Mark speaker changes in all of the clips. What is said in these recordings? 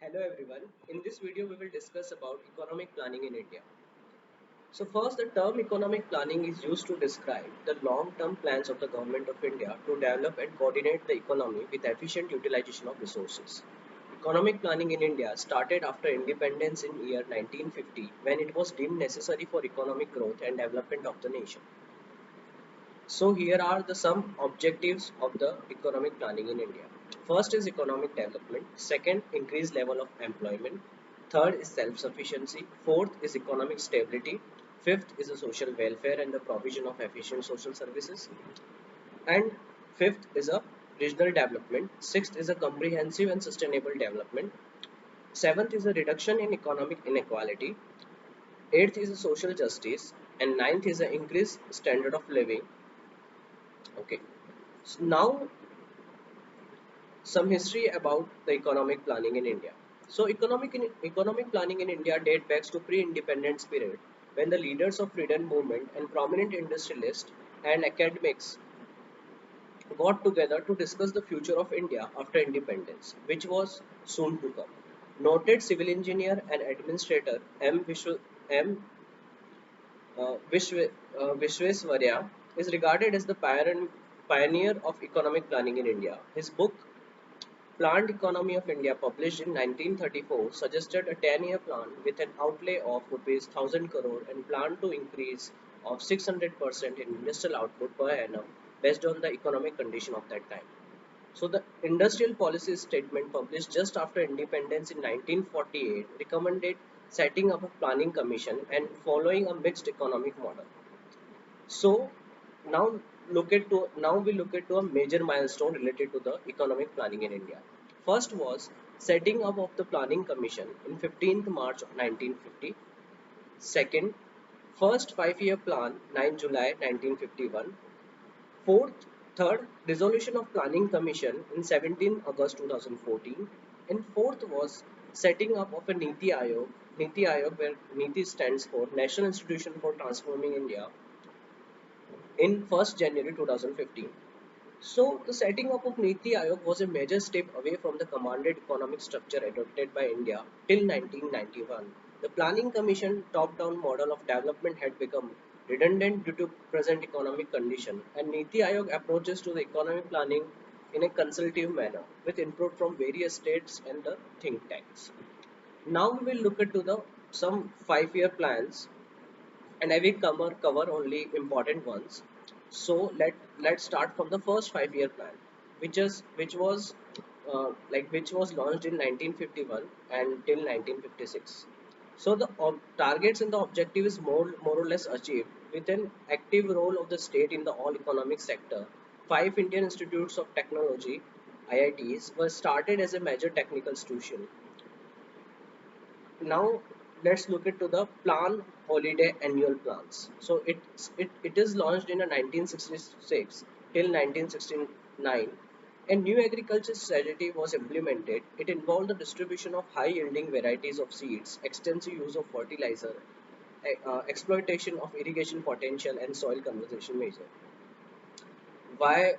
Speaker 1: Hello everyone. In this video we will discuss about economic planning in India. So first, the term economic planning is used to describe the long-term plans of the government of India to develop and coordinate the economy with efficient utilization of resources. Economic planning in India started after independence in year 1950 when it was deemed necessary for economic growth and development of the nation. So here are the some objectives of the economic planning in India. First is economic development. Second, increased level of employment. Third is self-sufficiency. Fourth is economic stability. Fifth is the social welfare and the provision of efficient social services. And fifth is a regional development. Sixth is a comprehensive and sustainable development. Seventh is a reduction in economic inequality. Eighth is a social justice. And ninth is an increased standard of living. Okay. So now some history about the economic planning in India. So economic planning in India date back to pre-independence period when the leaders of freedom movement and prominent industrialists and academics got together to discuss the future of India after independence, which was soon to come. Noted civil engineer and administrator M. Vishwesvarya is regarded as the pioneer of economic planning in India. His book Planned Economy of India, published in 1934, suggested a 10-year plan with an outlay of rupees 1000 crore and plan to increase of 600% in industrial output per annum based on the economic condition of that time. So the industrial policy statement published just after independence in 1948 recommended setting up a planning commission and following a mixed economic model. So now we look at to a major milestone related to the economic planning in India. First was setting up of the planning commission in 15th March of 1950. Second, first 5-year plan 9 July 1951. Fourth, third, dissolution of planning commission in 17 August 2014. And fourth was setting up of a Niti Aayog where Niti stands for National Institution for Transforming India in 1st January 2015. So, the setting up of Niti Aayog was a major step away from the commanded economic structure adopted by India till 1991. The Planning Commission top-down model of development had become redundant due to present economic condition, and Niti Aayog approaches to the economic planning in a consultative manner with input from various states and the think tanks. Now we will look into the some 5-year plans, and I will cover only important ones. So let's start from the first 5-year plan, which was launched in 1951 and till 1956. So the targets and the objective is more or less achieved with an active role of the state in the all economic sector. 5 Indian institutes of technology (IITs) were started as a major technical institution. Now let's look into the plan holiday annual plans. So it is launched in a 1966 till 1969. A new agriculture strategy was implemented. It involved the distribution of high yielding varieties of seeds, extensive use of fertilizer, exploitation of irrigation potential, and soil conservation measure. What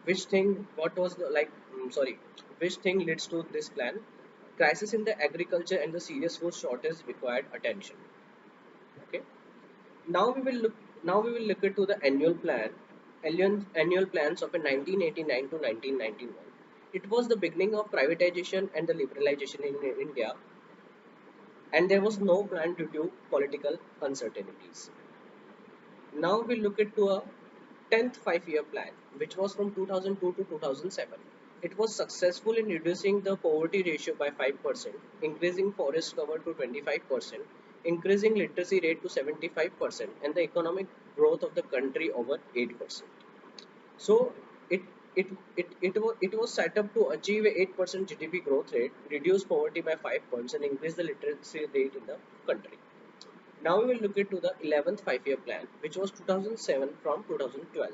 Speaker 1: which thing what was the like sorry which thing leads to this plan? Crisis in the agriculture and the serious food shortage required attention. Okay, now we will look into the annual plans of a 1989 to 1991. It was the beginning of privatization and the liberalization in India, and there was no plan due to political uncertainties. Now we look into a 10th 5-year plan, which was from 2002 to 2007. It was successful in reducing the poverty ratio by 5%, increasing forest cover to 25%, increasing literacy rate to 75%, and the economic growth of the country over 8%. So it it was set up to achieve a 8% GDP growth rate, reduce poverty by 5 points, and increase the literacy rate in the country. Now we will look into the 11th 5-year plan, which was 2007 from 2012.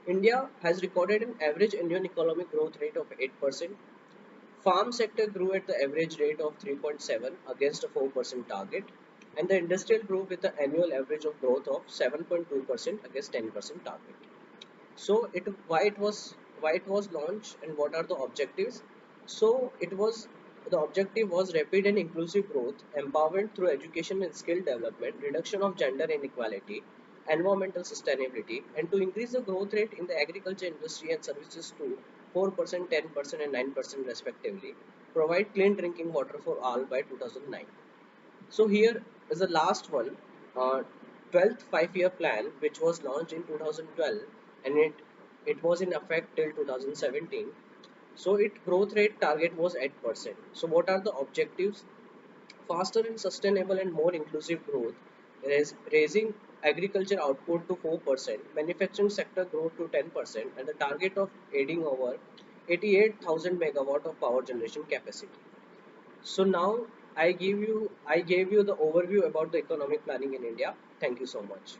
Speaker 1: India has recorded an average annual economic growth rate of 8%. Farm sector grew at the average rate of 3.7 against a 4% target, and the industrial grew with an annual average of growth of 7.2% against 10% target. So why it was launched and what are the objectives? So it was the objective was rapid and inclusive growth, empowerment through education and skill development, reduction of gender inequality, environmental sustainability, and to increase the growth rate in the agriculture industry and services to 4%, 10%, and 9% respectively. Provide clean drinking water for all by 2009. So here is the last one, 12th five-year plan, which was launched in 2012, and it was in effect till 2017. So its growth rate target was 8%. So what are the objectives? Faster and sustainable and more inclusive growth, raising agriculture output to 4%, manufacturing sector growth to 10%, and the target of adding over 88,000 megawatt of power generation capacity. So now I gave you the overview about the economic planning in India. Thank you so much.